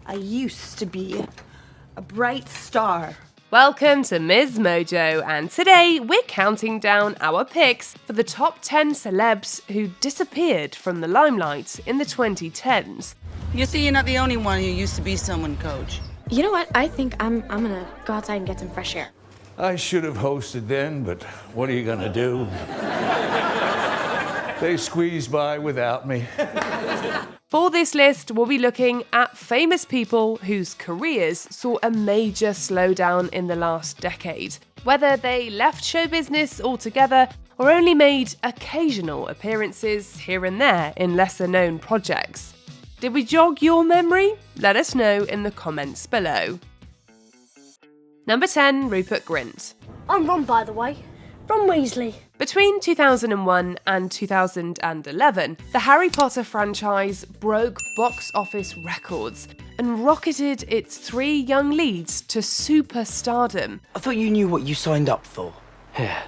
I used to be a bright star. Welcome to MsMojo, and today we're counting down our picks for the top 10 celebs who disappeared from the limelight in the 2010s. You see, you're not the only one who used to be someone, Coach. You know what? I think I'm gonna go outside and get some fresh air. I should have hosted then, but what are you gonna do? They squeezed by without me. For this list, we'll be looking at famous people whose careers saw a major slowdown in the last decade, whether they left show business altogether or only made occasional appearances here and there in lesser-known projects. Did we jog your memory? Let us know in the comments below. Number 10, Rupert Grint. I'm Ron, by the way. Ron Weasley. Between 2001 and 2011, the Harry Potter franchise broke box office records and rocketed its 3 young leads to superstardom. I thought you knew what you signed up for. Yeah,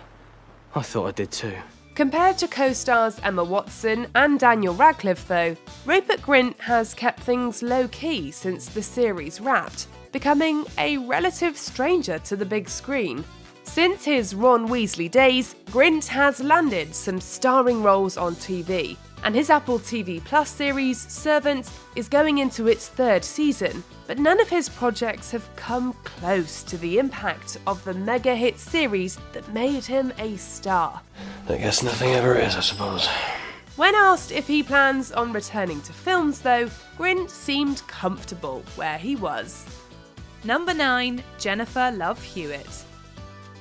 I thought I did too. Compared to co-stars Emma Watson and Daniel Radcliffe though, Rupert Grint has kept things low-key since the series wrapped, becoming a relative stranger to the big screen. Since his Ron Weasley days, Grint has landed some starring roles on TV, and his Apple TV Plus series, Servant, is going into its 3rd season, but none of his projects have come close to the impact of the mega-hit series that made him a star. I guess nothing ever is, I suppose. When asked if he plans on returning to films though, Grint seemed comfortable where he was. Number 9, Jennifer Love Hewitt.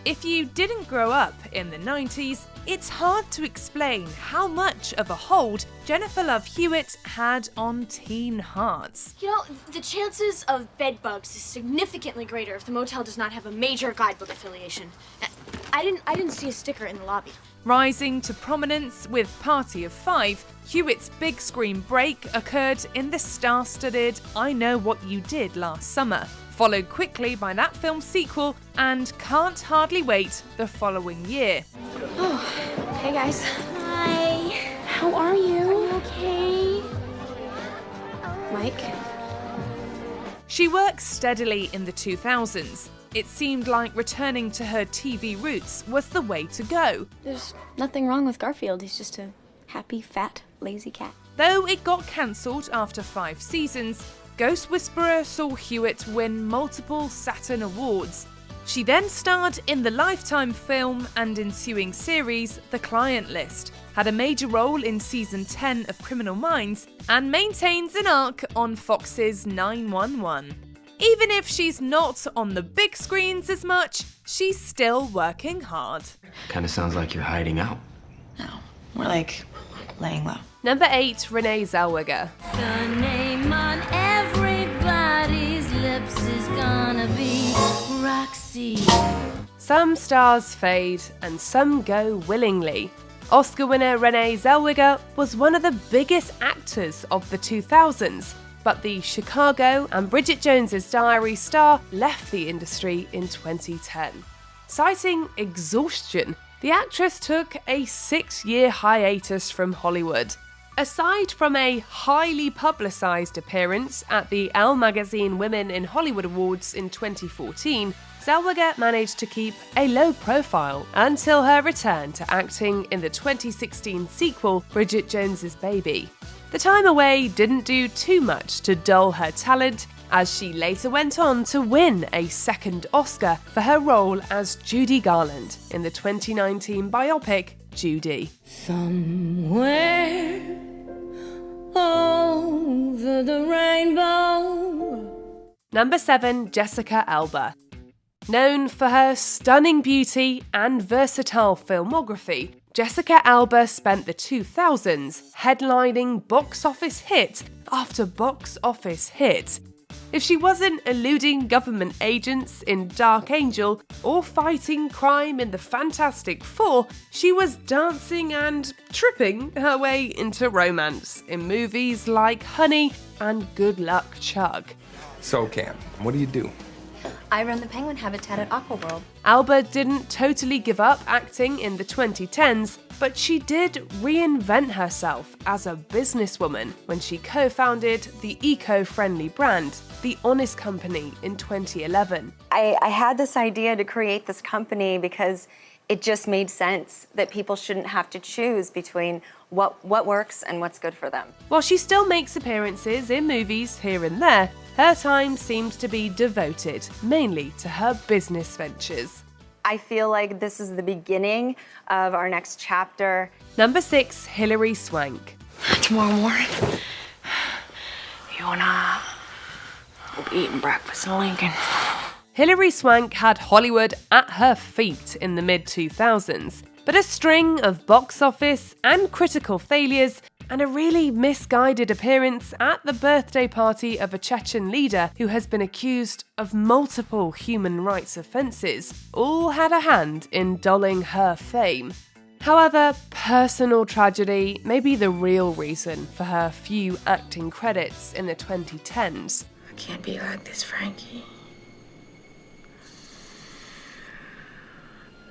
If you didn't grow up in the 90s, it's hard to explain how much of a hold Jennifer Love Hewitt had on teen hearts. You know, the chances of bed bugs is significantly greater if the motel does not have a major guidebook affiliation. I didn't see a sticker in the lobby. Rising to prominence with Party of 5, Hewitt's big screen break occurred in the star-studded I Know What You Did Last Summer, followed quickly by that film's sequel and Can't Hardly Wait the following year. Oh, hey guys. Hi. How are you? Are you okay? Mike? She worked steadily in the 2000s. It seemed like returning to her TV roots was the way to go. There's nothing wrong with Garfield. He's just a happy, fat, lazy cat. Though it got cancelled after 5 seasons, Ghost Whisperer saw Hewitt win multiple Saturn Awards. She then starred in the Lifetime film and ensuing series The Client List, had a major role in season 10 of Criminal Minds, and maintains an arc on Fox's 911. Even if she's not on the big screens as much, she's still working hard. Kinda sounds like you're hiding out. No, more like laying low. Number 8, Renee Zellweger. The name on everybody's lips is gonna be Roxy. Some stars fade and some go willingly. Oscar winner Renee Zellweger was one of the biggest actors of the 2000s, but the Chicago and Bridget Jones's Diary star left the industry in 2010. Citing exhaustion, the actress took a 6-year hiatus from Hollywood. Aside from a highly publicised appearance at the Elle magazine Women in Hollywood Awards in 2014, Zellweger managed to keep a low profile until her return to acting in the 2016 sequel Bridget Jones's Baby. The time away didn't do too much to dull her talent, as she later went on to win a 2nd Oscar for her role as Judy Garland in the 2019 biopic Judy. Somewhere over the rainbow. Number 7, Jessica Alba. Known for her stunning beauty and versatile filmography, Jessica Alba spent the 2000s headlining box office hit after box office hit. If she wasn't eluding government agents in Dark Angel or fighting crime in the Fantastic Four, she was dancing and tripping her way into romance in movies like Honey and Good Luck Chuck. So, Cam, what do you do? I run the penguin habitat at Aquaworld. Alba didn't totally give up acting in the 2010s, but she did reinvent herself as a businesswoman when she co-founded the eco-friendly brand, The Honest Company, in 2011. I had this idea to create this company because it just made sense that people shouldn't have to choose between what works and what's good for them. While she still makes appearances in movies here and there, her time seems to be devoted mainly to her business ventures. I feel like this is the beginning of our next chapter. Number 6, Hilary Swank. Tomorrow morning, you and I will be eating breakfast in Lincoln. Hilary Swank had Hollywood at her feet in the mid-2000s, but a string of box office and critical failures and a really misguided appearance at the birthday party of a Chechen leader who has been accused of multiple human rights offences all had a hand in dulling her fame. However, personal tragedy may be the real reason for her few acting credits in the 2010s. I can't be like this, Frankie.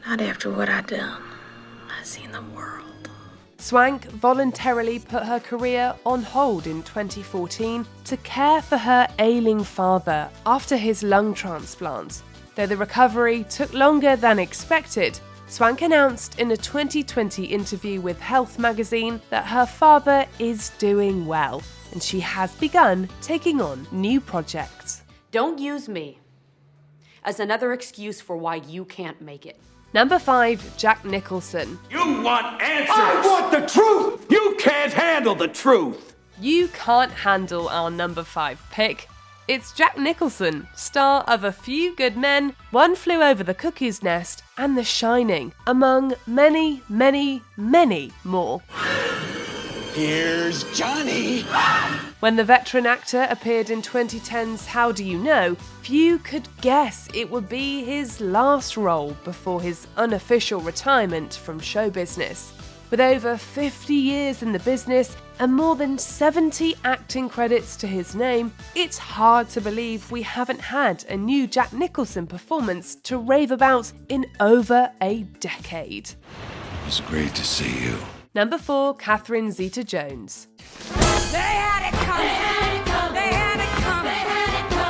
Not after what I done. I seen the world. Swank voluntarily put her career on hold in 2014 to care for her ailing father after his lung transplant. Though the recovery took longer than expected, Swank announced in a 2020 interview with Health magazine that her father is doing well and she has begun taking on new projects. Don't use me as another excuse for why you can't make it. Number 5, Jack Nicholson. You want answers! I want the truth! You can't handle the truth! You can't handle our number 5 pick. It's Jack Nicholson, star of A Few Good Men, One Flew Over the Cuckoo's Nest, and The Shining, among many, many, many more. Here's Johnny! When the veteran actor appeared in 2010's How Do You Know, few could guess it would be his last role before his unofficial retirement from show business. With over 50 years in the business and more than 70 acting credits to his name, it's hard to believe we haven't had a new Jack Nicholson performance to rave about in over a decade. It was great to see you. Number 4, Catherine Zeta-Jones. They had it coming. They had it coming.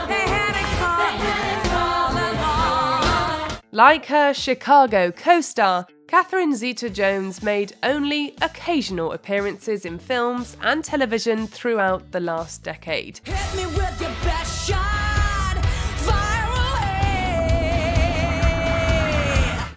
They had it coming all along. Like her Chicago co-star, Catherine Zeta-Jones made only occasional appearances in films and television throughout the last decade. Hit me with your best shot. Fire away.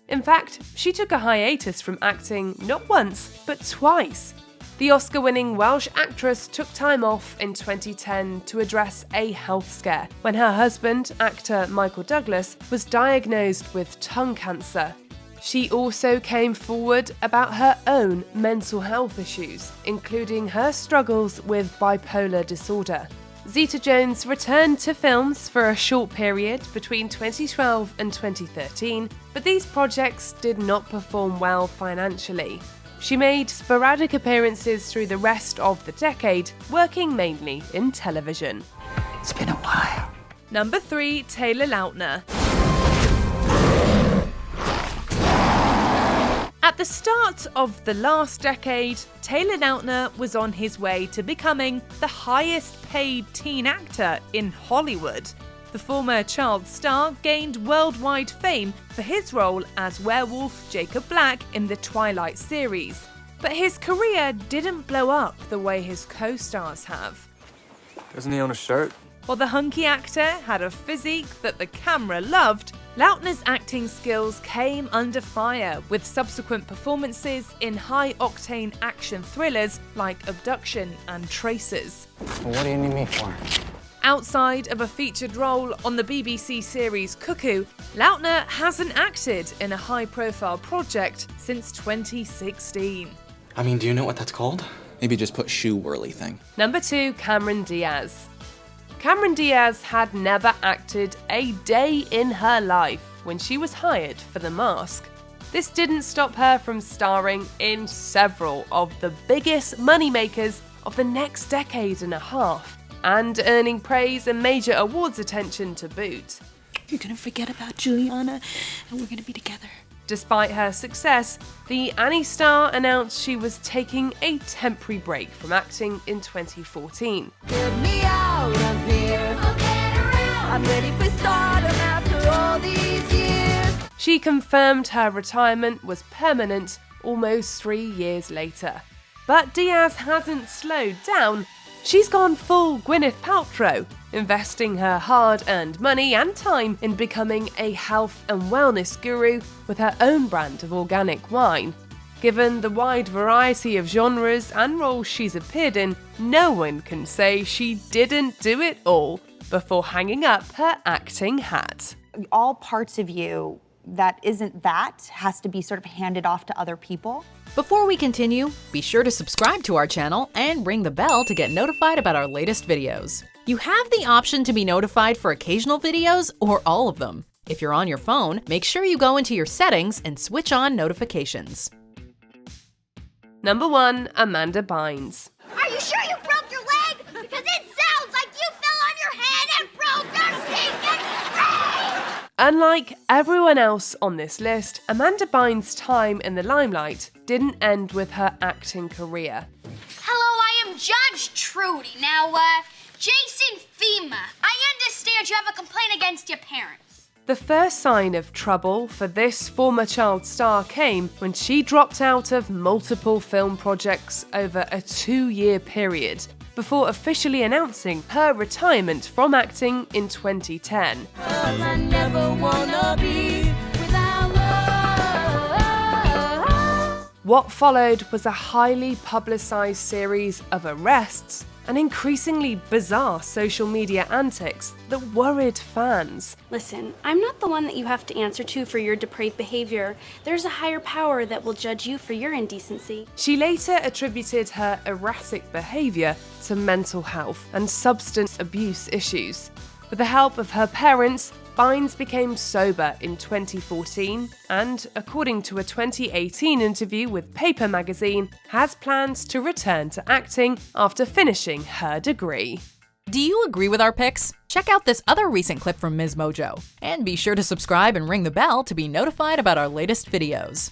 In fact, she took a hiatus from acting not once, but twice. The Oscar-winning Welsh actress took time off in 2010 to address a health scare when her husband, actor Michael Douglas, was diagnosed with tongue cancer. She also came forward about her own mental health issues, including her struggles with bipolar disorder. Zeta-Jones returned to films for a short period between 2012 and 2013, but these projects did not perform well financially. She made sporadic appearances through the rest of the decade, working mainly in television. It's been a while. Number 3, Taylor Lautner. At the start of the last decade, Taylor Lautner was on his way to becoming the highest paid teen actor in Hollywood. The former child star gained worldwide fame for his role as werewolf Jacob Black in the Twilight series. But his career didn't blow up the way his co-stars have. Doesn't he own a shirt? While the hunky actor had a physique that the camera loved, Lautner's acting skills came under fire with subsequent performances in high-octane action thrillers like Abduction and Tracers. Well, what do you need me for? Outside of a featured role on the BBC series Cuckoo, Lautner hasn't acted in a high-profile project since 2016. I mean, do you know what that's called? Maybe just put shoe whirly thing. Number 2, Cameron Diaz. Cameron Diaz had never acted a day in her life when she was hired for The Mask. This didn't stop her from starring in several of the biggest moneymakers of the next decade and a half, and earning praise and major awards attention to boot. You're gonna forget about Juliana, and we're gonna be together. Despite her success, the Annie star announced she was taking a temporary break from acting in 2014. Get me out of here. I'm ready for stardom after all these years. She confirmed her retirement was permanent almost 3 years later. But Diaz hasn't slowed down. She's gone full Gwyneth Paltrow, investing her hard-earned money and time in becoming a health and wellness guru with her own brand of organic wine. Given the wide variety of genres and roles she's appeared in, no one can say she didn't do it all before hanging up her acting hat. All parts of you that isn't that has to be sort of handed off to other people. Before we continue, be sure to subscribe to our channel and ring the bell to get notified about our latest videos. You have the option to be notified for occasional videos or all of them. If you're on your phone, make sure you go into your settings and switch on notifications. Number 1. Amanda Bynes. Are you sure you broke your leg? Because it sounds like you fell on your head and broke your stinking leg! Unlike everyone else on this list, Amanda Bynes' time in the limelight didn't end with her acting career. Hello, I am Judge Trudy. Now, Jason Fema, I understand you have a complaint against your parents. The first sign of trouble for this former child star came when she dropped out of multiple film projects over a 2-year period, before officially announcing her retirement from acting in 2010. I never wanna be without love. What followed was a highly publicised series of arrests and increasingly bizarre social media antics that worried fans. Listen, I'm not the one that you have to answer to for your depraved behavior. There's a higher power that will judge you for your indecency. She later attributed her erratic behaviour to mental health and substance abuse issues. With the help of her parents, Bynes became sober in 2014 and, according to a 2018 interview with Paper magazine, has plans to return to acting after finishing her degree. Do you agree with our picks? Check out this other recent clip from MsMojo. And be sure to subscribe and ring the bell to be notified about our latest videos.